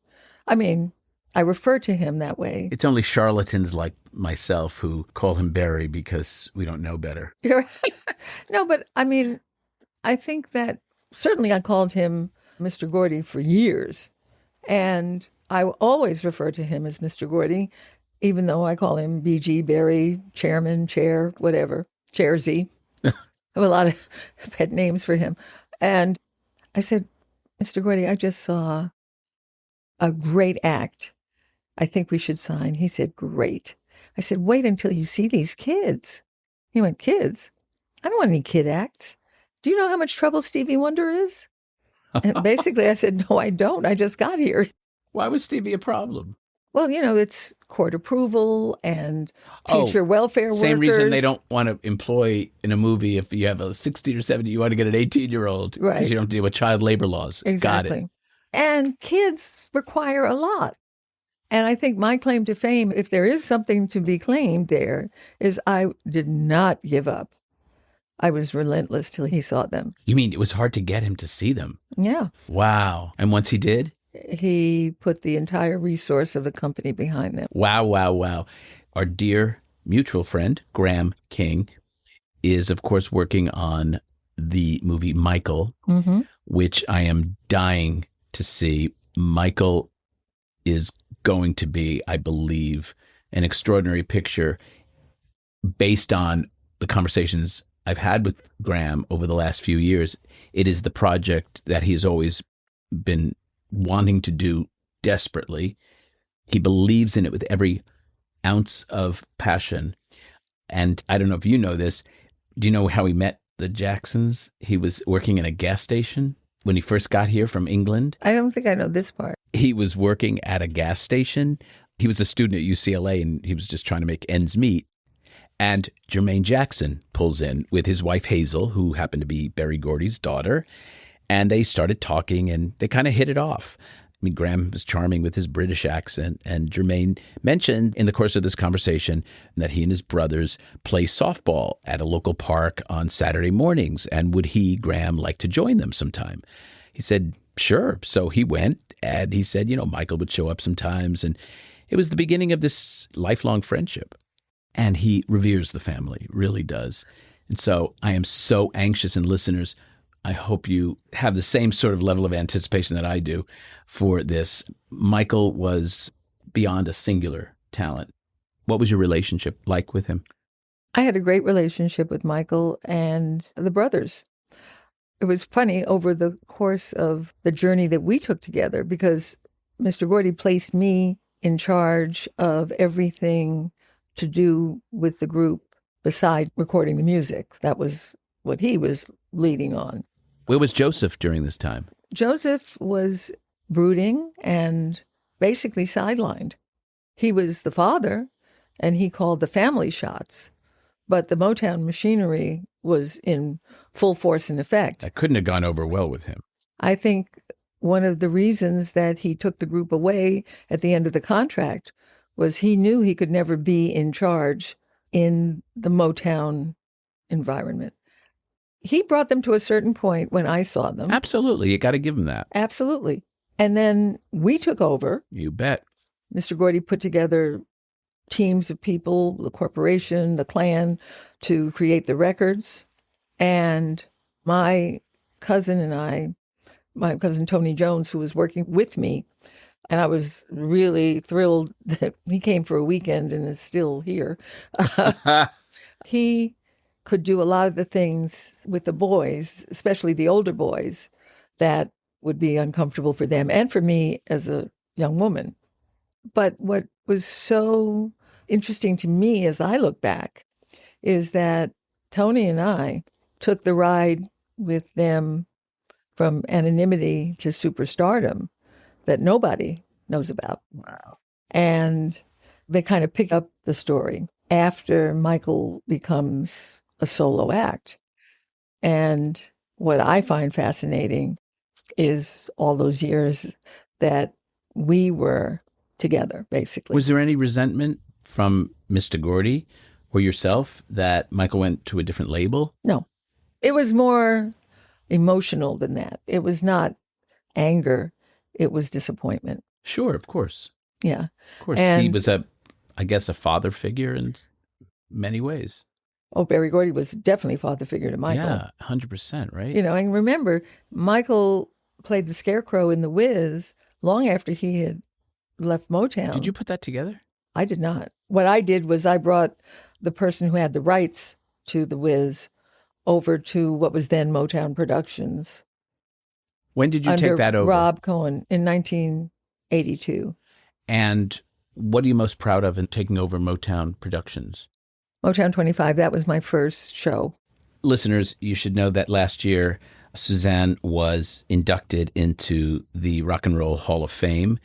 I mean, I refer to him that way. It's only charlatans like myself who call him Berry because we don't know better. You're right. No, but I mean, I think that certainly I called him Mr. Gordy for years. And I always refer to him as Mr. Gordy, even though I call him BG, Berry, Chairman, Chair, whatever, Chair Z. I have a lot of pet names for him. And I said, Mr. Gordy, I just saw a great act. I think we should sign. He said, great. I said, wait until you see these kids. He went, kids? I don't want any kid acts. Do you know how much trouble Stevie Wonder is? And basically I said, no, I don't. I just got here. Why was Stevie a problem? Well, it's court approval and teacher welfare workers. Same reason they don't want to employ in a movie if you have a 16 or 17, you want to get an 18-year-old because you don't deal with child labor laws. Exactly. Got it. And kids require a lot. And I think my claim to fame, if there is something to be claimed there, is I did not give up. I was relentless till he saw them. You mean it was hard to get him to see them? Yeah. Wow. And once he did? He put the entire resource of the company behind them. Wow, wow, wow. Our dear mutual friend, Graham King, is, of course, working on the movie Michael, which I am dying to see. Michael is going to be, I believe, an extraordinary picture based on the conversations I've had with Graham over the last few years. It is the project that he's always been wanting to do desperately. He believes in it with every ounce of passion. And I don't know if you know this. Do you know how he met the Jacksons? He was working in a gas station when he first got here from England. I don't think I know this part. He was working at a gas station. He was a student at UCLA, and he was just trying to make ends meet. And Jermaine Jackson pulls in with his wife, Hazel, who happened to be Berry Gordy's daughter. And they started talking, and they kind of hit it off. I mean, Graham was charming with his British accent, and Jermaine mentioned in the course of this conversation that he and his brothers play softball at a local park on Saturday mornings, and would he, Graham, like to join them sometime? He said, sure. So he went, and he said, Michael would show up sometimes, and it was the beginning of this lifelong friendship. And he reveres the family, really does. And so I am so anxious, and listeners, I hope you have the same sort of level of anticipation that I do for this. Michael was beyond a singular talent. What was your relationship like with him? I had a great relationship with Michael and the brothers. It was funny over the course of the journey that we took together because Mr. Gordy placed me in charge of everything to do with the group beside recording the music. That was what he was leading on. Where was Joseph during this time? Joseph was brooding and basically sidelined. He was the father, and he called the family shots, but the Motown machinery was in full force and effect. That couldn't have gone over well with him. I think one of the reasons that he took the group away at the end of the contract was he knew he could never be in charge in the Motown environment. He brought them to a certain point when I saw them. Absolutely. You got to give him that. Absolutely. And then we took over. You bet. Mr. Gordy put together teams of people, the corporation, the clan, to create the records. And my cousin and I, my cousin Tony Jones, who was working with me, and I was really thrilled that he came for a weekend and is still here. He could do a lot of the things with the boys, especially the older boys, that would be uncomfortable for them and for me as a young woman. But what was so interesting to me as I look back is that Tony and I took the ride with them from anonymity to superstardom that nobody knows about. Wow. And they kind of pick up the story after Michael becomes a solo act. And what I find fascinating is all those years that we were together, basically. Was there any resentment from Mr. Gordy or yourself that Michael went to a different label? No. It was more emotional than that. It was not anger. It was disappointment. Sure, of course. Yeah. Of course. And he was a father figure in many ways. Oh, Berry Gordy was definitely father figure to Michael. Yeah, 100%, right? And remember, Michael played the Scarecrow in The Wiz long after he had left Motown. Did you put that together? I did not. What I did was I brought the person who had the rights to The Wiz over to what was then Motown Productions. When did you take that over? Rob Cohen in 1982. And what are you most proud of in taking over Motown Productions? Motown 25, that was my first show. Listeners, you should know that last year, Suzanne was inducted into the Rock and Roll Hall of Fame.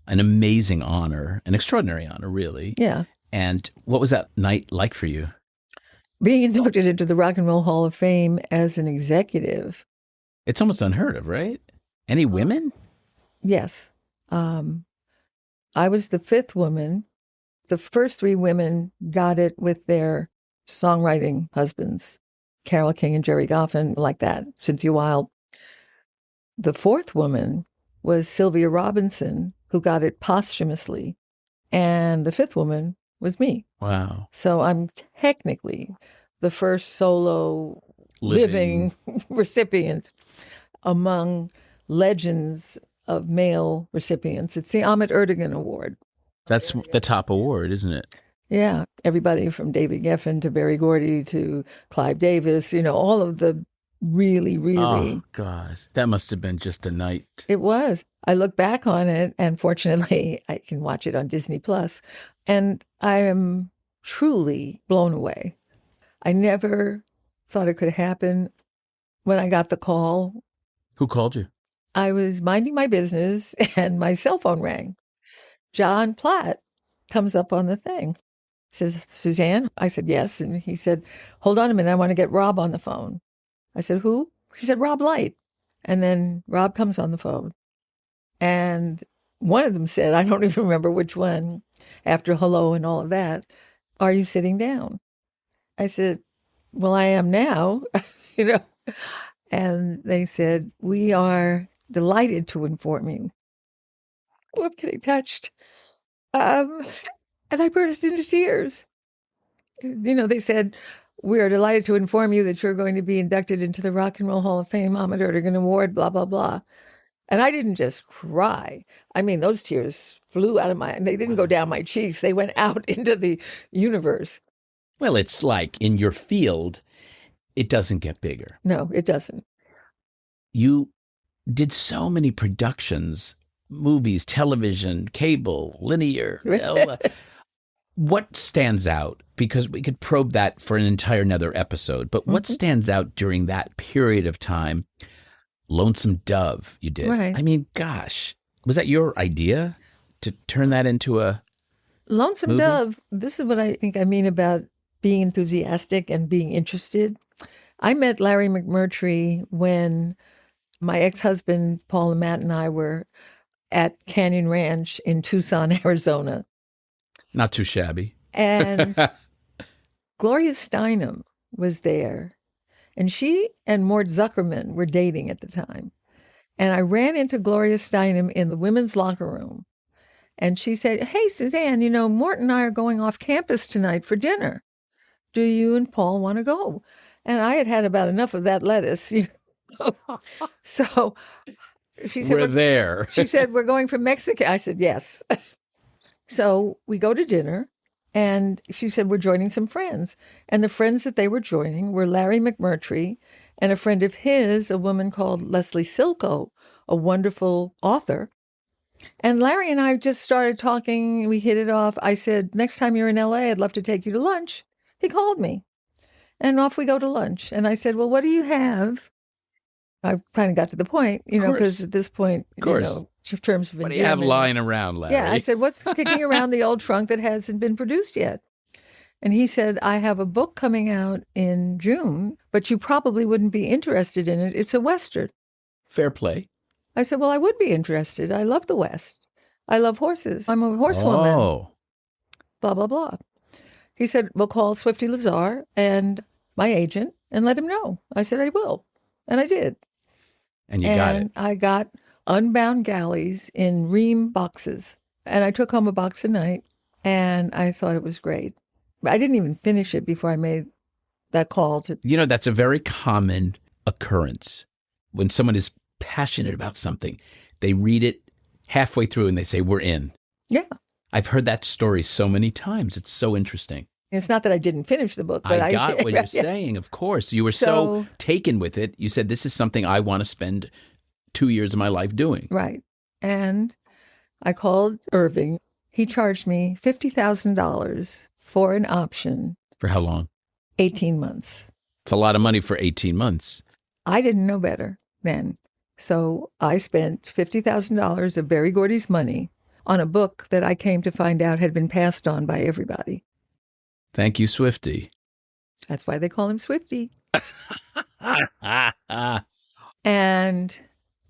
An amazing honor, an extraordinary honor, really. Yeah. And what was that night like for you? Being inducted into the Rock and Roll Hall of Fame as an executive. It's almost unheard of, right? Any women? Yes. I was the fifth woman. The first three women got it with their songwriting husbands, Carole King and Jerry Goffin, like that, Cynthia Wilde. The fourth woman was Sylvia Robinson, who got it posthumously. And the fifth woman was me. Wow. So I'm technically the first solo living recipient among legends of male recipients. It's the Ahmet Ertegun Award. That's the top award, isn't it? Yeah. Everybody from David Geffen to Berry Gordy to Clive Davis, all of the really, really. Oh, God. That must have been just a night. It was. I look back on it, and fortunately, I can watch it on Disney Plus, and I am truly blown away. I never thought it could happen. When I got the call, Who called you? I was minding my business, and my cell phone rang. John Platt comes up on the thing. He says, Suzanne? I said, yes. And he said, hold on a minute. I want to get Rob on the phone. I said, who? He said, Rob Light. And then Rob comes on the phone. And one of them said, I don't even remember which one, after hello and all of that, are you sitting down? I said, well, I am now, And they said, we are delighted to inform you. Oh, I'm getting touched. And I burst into tears. They said, We are delighted to inform you that you're going to be inducted into the Rock and Roll Hall of Fame, Ahmet Ertegun Award, blah, blah, blah. And I didn't just cry. I mean, those tears flew out of they didn't go down my cheeks. They went out into the universe. Well, it's like in your field, it doesn't get bigger. No, it doesn't. You did so many productions, movies, television, cable, linear. What stands out? Because we could probe that for an entire another episode, but what stands out during that period of time? Lonesome Dove, you did. Right. I mean, gosh, was that your idea to turn that into a Lonesome movie? Dove, this is what I think I mean about being enthusiastic and being interested. I met Larry McMurtry when my ex-husband, Paul and Matt, and I were at Canyon Ranch in Tucson, Arizona. Not too shabby. And Gloria Steinem was there. And she and Mort Zuckerman were dating at the time. And I ran into Gloria Steinem in the women's locker room. And she said, "Hey, Suzanne, Mort and I are going off campus tonight for dinner. Do you and Paul want to go?" And I had had about enough of that lettuce. So she said, We're there. She said, "We're going from Mexico." I said, "Yes." So we go to dinner. And she said, "We're joining some friends." And the friends that they were joining were Larry McMurtry and a friend of his, a woman called Leslie Silko, a wonderful author. And Larry and I just started talking. We hit it off. I said, "Next time you're in LA, I'd love to take you to lunch." He called me. And off we go to lunch. And I said, "Well, what do you have?" I kind of got to the point, because at this point, in terms of what do you have lying around, Larry? Yeah, I said, "What's kicking around the old trunk that hasn't been produced yet?" And he said, "I have a book coming out in June, but you probably wouldn't be interested in it. It's a Western." Fair play. I said, "Well, I would be interested. I love the West. I love horses. I'm a horsewoman." Oh. Blah, blah, blah. He said, "We'll call Swifty Lazar and my agent and let him know." I said, "I will." And I did. And you got it. I got Unbound Galleys in ream boxes. And I took home a box a night, and I thought it was great. I didn't even finish it before I made that call to... That's a very common occurrence. When someone is passionate about something, they read it halfway through and they say, "We're in." Yeah. I've heard that story so many times. It's so interesting. It's not that I didn't finish the book, but I got what you're saying, of course. You were so taken with it. You said, "This is something I want to spend 2 years of my life doing." Right. And I called Irving. He charged me $50,000 for an option. For how long? 18 months. It's a lot of money for 18 months. I didn't know better then. So I spent $50,000 of Berry Gordy's money on a book that I came to find out had been passed on by everybody. Thank you, Swifty. That's why they call him Swifty. And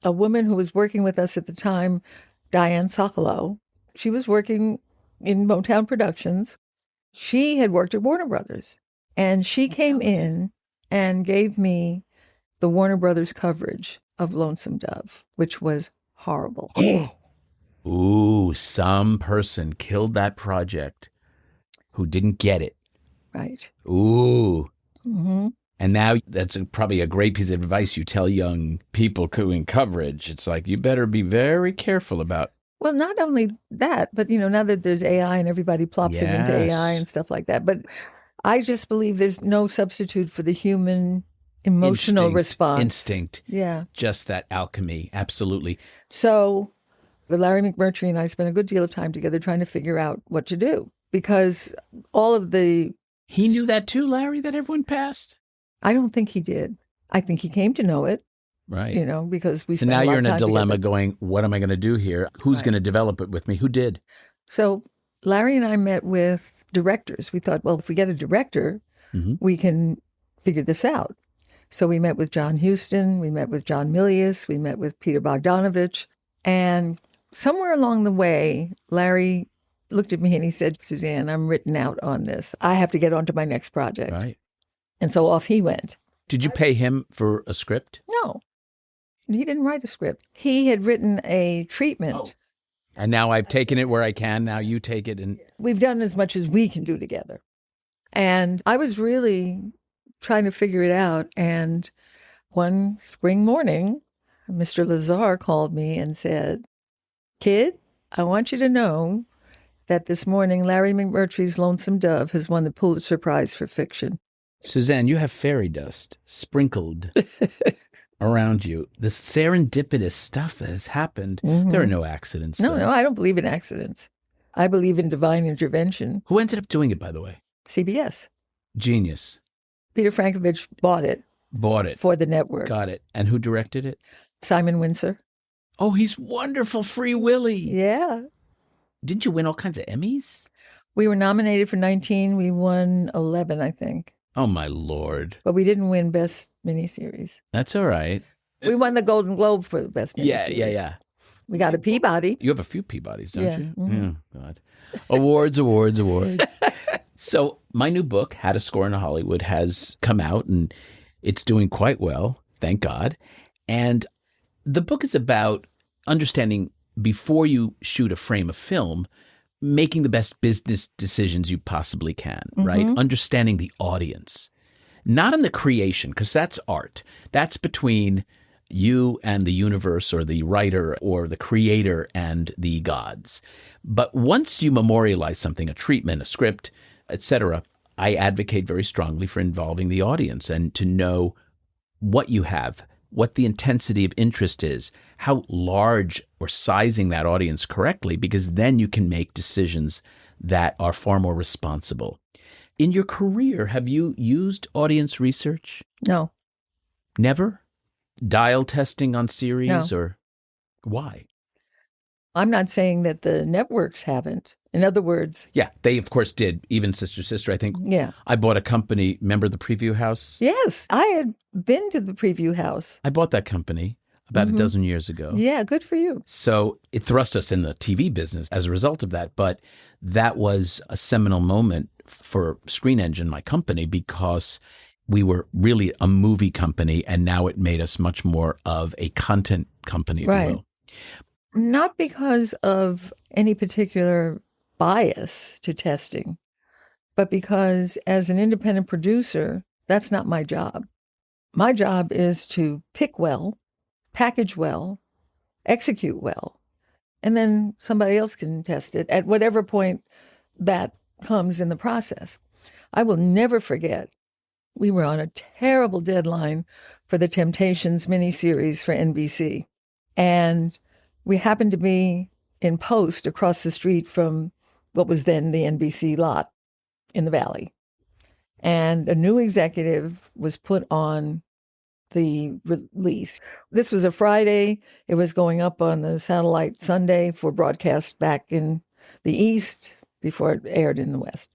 a woman who was working with us at the time, Diane Sokolow, she was working in Motown Productions. She had worked at Warner Brothers. And she came in and gave me the Warner Brothers coverage of Lonesome Dove, which was horrible. Ooh, some person killed that project who didn't get it. Right. Ooh. Mm-hmm. And now that's probably a great piece of advice you tell young people doing coverage. It's like, you better be very careful about. Well, not only that, but, now that there's AI and everybody plops it into AI and stuff like that. But I just believe there's no substitute for the human emotional response. Instinct. Yeah. Just that alchemy. Absolutely. So the Larry McMurtry and I spent a good deal of time together trying to figure out what to do. Because all of the... He knew that too, Larry, that everyone passed? I don't think he did. I think he came to know it. Right. Because we So spent now a lot you're of in a time dilemma together. going, what am I going to do here? Who's going to develop it with me? Who did? So Larry and I met with directors. We thought, well, if we get a director, we can figure this out. So we met with John Huston. We met with John Milius. We met with Peter Bogdanovich. And somewhere along the way, Larry looked at me and he said, "Suzanne, I'm written out on this. I have to get on to my next project." Right. And so off he went. Did you pay him for a script? No. He didn't write a script. He had written a treatment. Oh. And now I've taken it where I can. Now you take it and... We've done as much as we can do together. And I was really trying to figure it out. And one spring morning, Mr. Lazar called me and said, "Kid, I want you to know that this morning Larry McMurtry's Lonesome Dove has won the Pulitzer Prize for fiction." Suzanne, you have fairy dust sprinkled around you. This serendipitous stuff that has happened. There are no accidents. No, I don't believe in accidents. I believe in divine intervention. Who ended up doing it, by the way? CBS. Genius. Peter Frankovich bought it for the network. Got it. And who directed it? Simon Windsor. Oh, he's wonderful. Free Willy. Yeah. Didn't you win all kinds of Emmys? We were nominated for 19. We won 11, I think. Oh, my Lord. But we didn't win Best Miniseries. That's all right. We won the Golden Globe for the Best Miniseries. Yeah. We got a Peabody. You have a few Peabodys, don't you? Mm-hmm. Oh, God. Awards. So my new book, How to Score in Hollywood, has come out, and it's doing quite well, thank God. And the book is about understanding, before you shoot a frame of film, making the best business decisions you possibly can, right? Understanding the audience, not in the creation, because that's art. That's between you and the universe, or the writer or the creator and the gods. But once you memorialize something, a treatment, a script, etc., I advocate very strongly for involving the audience and to know what you have, what the intensity of interest is, how large, or sizing that audience correctly, because then you can make decisions that are far more responsible. In your career, have you used audience research? No. Never? Dial testing on series? No. Or why? I'm not saying that the networks haven't. In other words... Yeah, they of course did. Even Sister, I think. Yeah. I bought a company, remember the Preview House? Yes, I had been to the Preview House. I bought that company about a dozen years ago. Yeah, good for you. So it thrust us in the TV business as a result of that. But that was a seminal moment for Screen Engine, my company, because we were really a movie company, and now it made us much more of a content company, if you will. Not because of any particular bias to testing, but because as an independent producer, that's not my job. My job is to pick well, package well, execute well, and then somebody else can test it at whatever point that comes in the process. I will never forget, we were on a terrible deadline for the Temptations miniseries for NBC, and we happened to be in post across the street from what was then the NBC lot in the Valley. And a new executive was put on the release. This was a Friday. It was going up on the satellite Sunday for broadcast back in the East before it aired in the West.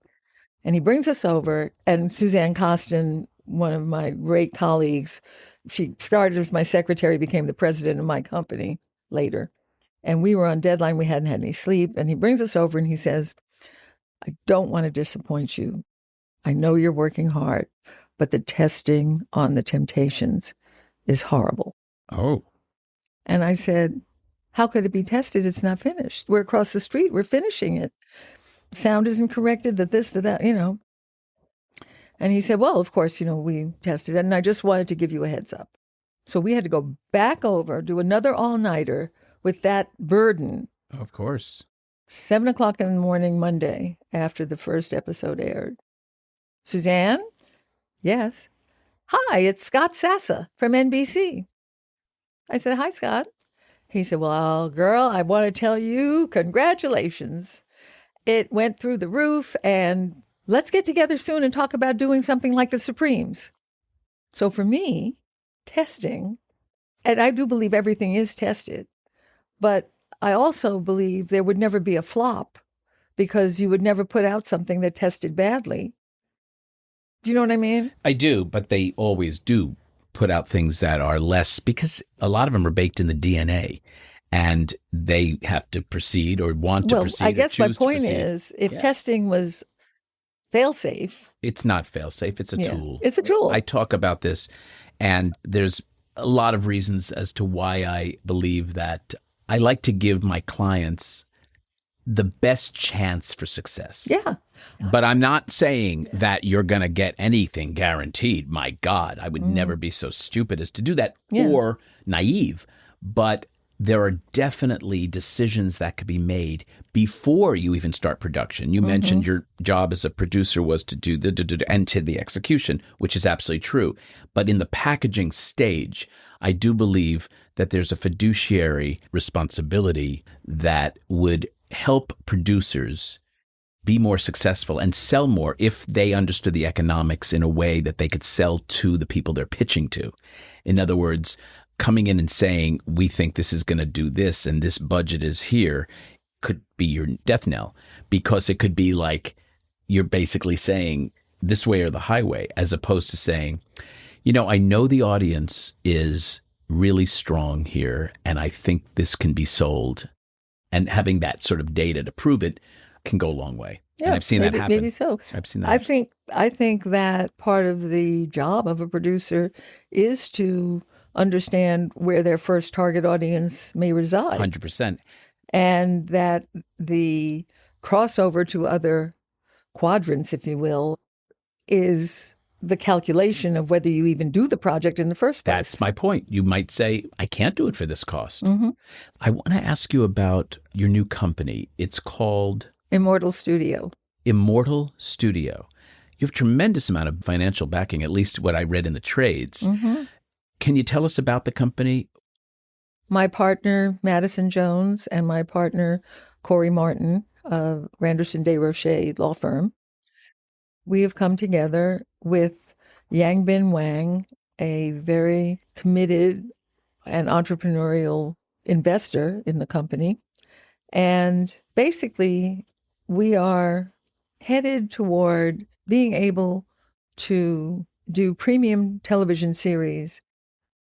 And he brings us over, and Suzanne Costin, one of my great colleagues, she started as my secretary, became the president of my company later. And we were on deadline. We hadn't had any sleep. And he brings us over and he says, "I don't want to disappoint you. I know you're working hard, but the testing on the Temptations is horrible." Oh. And I said, "How could it be tested? It's not finished. We're across the street. We're finishing it. Sound isn't corrected, that this, that, you know." And he said, "Well, of course, we tested it. And I just wanted to give you a heads up." So we had to go back over, do another all-nighter with that burden. Of course. 7:00 in the morning, Monday, after the first episode aired. "Suzanne?" "Yes." "Hi, it's Scott Sassa from NBC." I said, "Hi, Scott." He said, "Well, girl, I want to tell you, congratulations. It went through the roof, and let's get together soon and talk about doing something like the Supremes." So for me, testing, and I do believe everything is tested, but I also believe there would never be a flop, because you would never put out something that tested badly. Do you know what I mean? I do, but they always do put out things that are less, because a lot of them are baked in the DNA, and they have to proceed or want to proceed. I guess my point proceed. is, if testing was fail-safe. It's not fail-safe. It's a tool. It's a tool. I talk about this, and there's a lot of reasons as to why I believe that I like to give my clients the best chance for success. Yeah. But I'm not saying that you're going to get anything guaranteed. My God, I would never be so stupid as to do that or naive. But there are definitely decisions that could be made before you even start production. You mentioned your job as a producer was to do and to the execution, which is absolutely true. But in the packaging stage, I do believe that there's a fiduciary responsibility that would help producers be more successful and sell more if they understood the economics in a way that they could sell to the people they're pitching to. In other words, coming in and saying, we think this is going to do this and this budget is here could be your death knell, because it could be like you're basically saying this way or the highway, as opposed to saying, I know the audience is really strong here and I think this can be sold. And having that sort of data to prove it can go a long way. Yeah, and I've seen that happen. Maybe so. I've seen that. I think that part of the job of a producer is to understand where their first target audience may reside. 100%. And that the crossover to other quadrants, if you will, is the calculation of whether you even do the project in the first place. That's my point. You might say, I can't do it for this cost. I want to ask you about your new company. It's called Immortal Studio. Immortal Studio. You have a tremendous amount of financial backing, at least what I read in the trades. Can you tell us about the company? My partner, Madison Jones, and my partner, Cory Martin, of Randerson Des Rochers law firm, we have come together with Yang Ben Wang, a very committed and entrepreneurial investor in the company. And basically, we are headed toward being able to do premium television series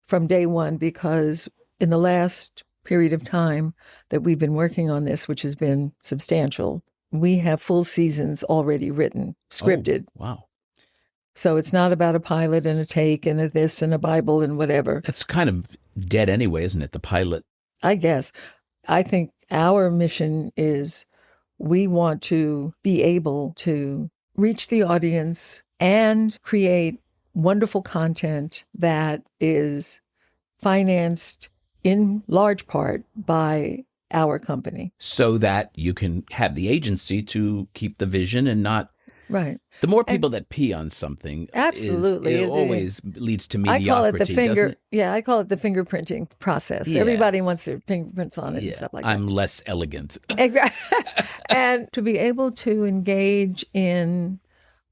from day one, because in the last period of time that we've been working on this, which has been substantial, we have full seasons already written, scripted. Oh, wow. So it's not about a pilot and a take and a this and a Bible and whatever. That's kind of dead anyway, isn't it? The pilot. I guess. I think our mission is we want to be able to reach the audience and create wonderful content that is financed in large part by our company. So that you can have the agency to keep the vision and not... Right. The more people that pee on something, absolutely, it always leads to mediocrity, I call it the finger. doesn't it? Yeah, I call it the fingerprinting process. Yes. Everybody wants their fingerprints on it and stuff like that. I'm less elegant. And to be able to engage in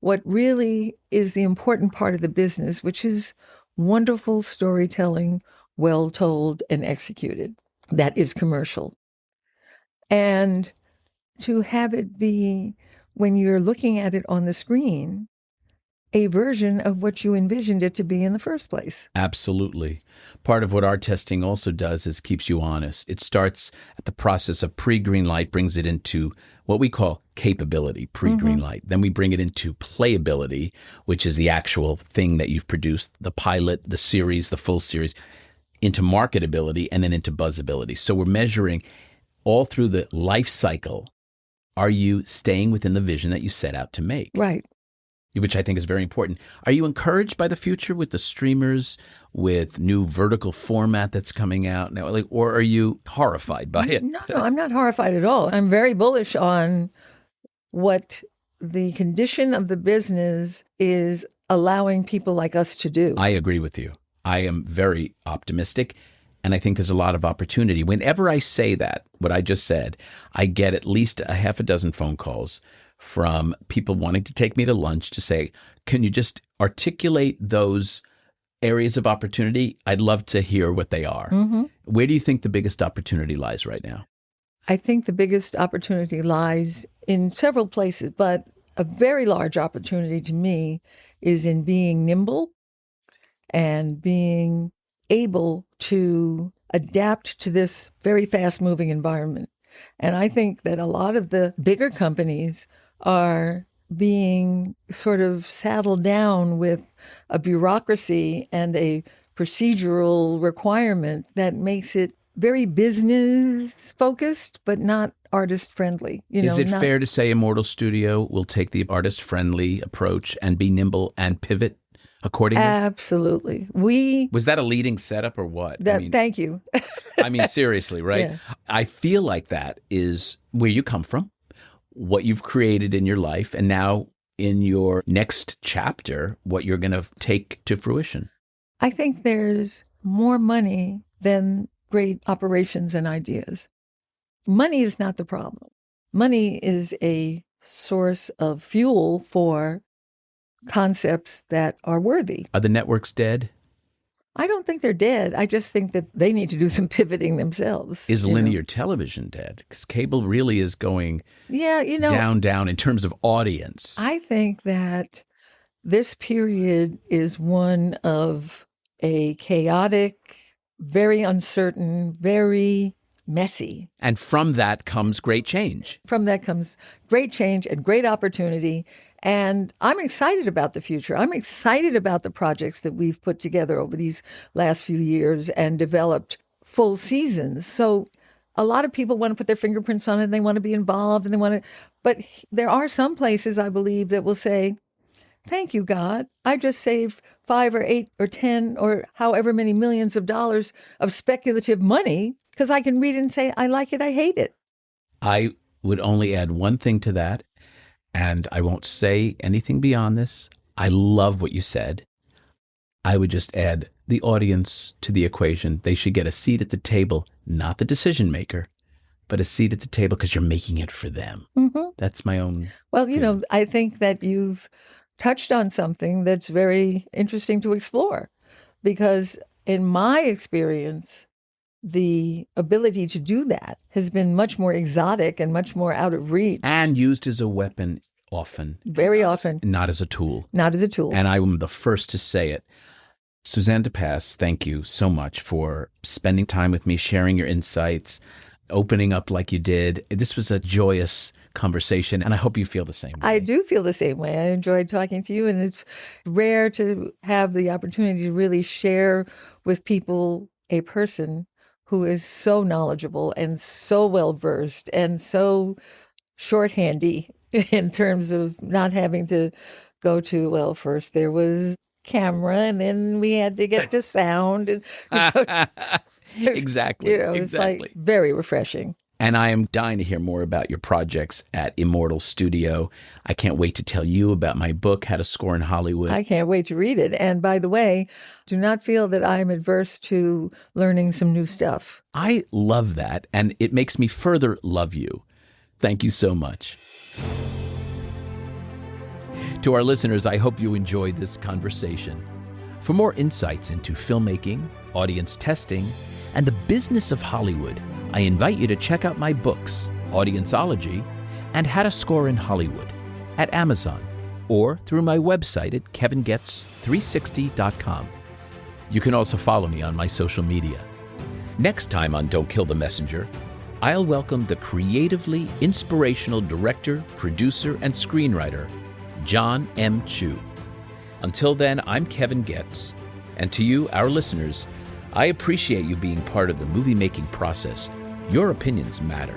what really is the important part of the business, which is wonderful storytelling, well told and executed, that is commercial. And to have it be, when you're looking at it on the screen, a version of what you envisioned it to be in the first place. Absolutely. Part of what our testing also does is keeps you honest. It starts at the process of pre-green light, brings it into what we call capability, pre-green light. Then we bring it into playability, which is the actual thing that you've produced, the pilot, the series, the full series, into marketability, and then into buzzability. So we're measuring all through the life cycle. Are you staying within the vision that you set out to make? Right. Which I think is very important. Are you encouraged by the future with the streamers, with new vertical format that's coming out now, or are you horrified by it? No, I'm not horrified at all. I'm very bullish on what the condition of the business is allowing people like us to do. I agree with you. I am very optimistic. And I think there's a lot of opportunity. Whenever I say that, what I just said, I get at least a half a dozen phone calls from people wanting to take me to lunch to say, can you just articulate those areas of opportunity? I'd love to hear what they are. Where do you think the biggest opportunity lies right now? I think the biggest opportunity lies in several places, but a very large opportunity to me is in being nimble and being able to adapt to this very fast-moving environment. And I think that a lot of the bigger companies are being sort of saddled down with a bureaucracy and a procedural requirement that makes it very business focused, but not artist friendly. Is it fair to say Immortal Studio will take the artist friendly approach and be nimble and pivot accordingly? Absolutely. Was that a leading setup or what? Thank you. I mean, seriously, right? Yeah. I feel like that is where you come from, what you've created in your life, and now in your next chapter, what you're going to take to fruition. I think there's more money than great operations and ideas. Money is not the problem. Money is a source of fuel for concepts that are worthy. Are the networks dead? I don't think they're dead. I just think that they need to do some pivoting themselves. Is linear television dead? Because cable really is going down in terms of audience. I think that this period is one of a chaotic, very uncertain, very messy. And from that comes great change. From that comes great change and great opportunity. And I'm excited about the future. I'm excited about the projects that we've put together over these last few years and developed full seasons. So a lot of people want to put their fingerprints on it and they want to be involved but there are some places, I believe, that will say, thank you, God. I just saved 5 or 8 or 10 or however many millions of dollars of speculative money because I can read it and say, I like it, I hate it. I would only add one thing to that, and I won't say anything beyond this. I love what you said. I would just add the audience to the equation. They should get a seat at the table, not the decision maker, but a seat at the table because you're making it for them. Mm-hmm. That's my own. Well, I think that you've touched on something that's very interesting to explore because in my experience, the ability to do that has been much more exotic and much more out of reach. And used as a weapon often. Very often. Not as a tool. Not as a tool. And I am the first to say it. Suzanne de Passe, thank you so much for spending time with me, sharing your insights, opening up like you did. This was a joyous conversation, and I hope you feel the same way. I do feel the same way. I enjoyed talking to you, and it's rare to have the opportunity to really share with people a person who is so knowledgeable and so well-versed and so shorthandy in terms of not having to go to, well, first there was camera and then we had to get to sound. And, Exactly. It's like very refreshing. And I am dying to hear more about your projects at Immortal Studio. I can't wait to tell you about my book, How to Score in Hollywood. I can't wait to read it. And by the way, do not feel that I'm adverse to learning some new stuff. I love that, and it makes me further love you. Thank you so much. To our listeners, I hope you enjoyed this conversation. For more insights into filmmaking, audience testing, and the business of Hollywood, I invite you to check out my books, Audienceology and How to Score in Hollywood, at Amazon or through my website at kevingoetz360.com. You can also follow me on my social media. Next time on Don't Kill the Messenger, I'll welcome the creatively inspirational director, producer, and screenwriter, John M. Chu. Until then, I'm Kevin Goetz, and to you, our listeners, I appreciate you being part of the movie-making process. Your opinions matter.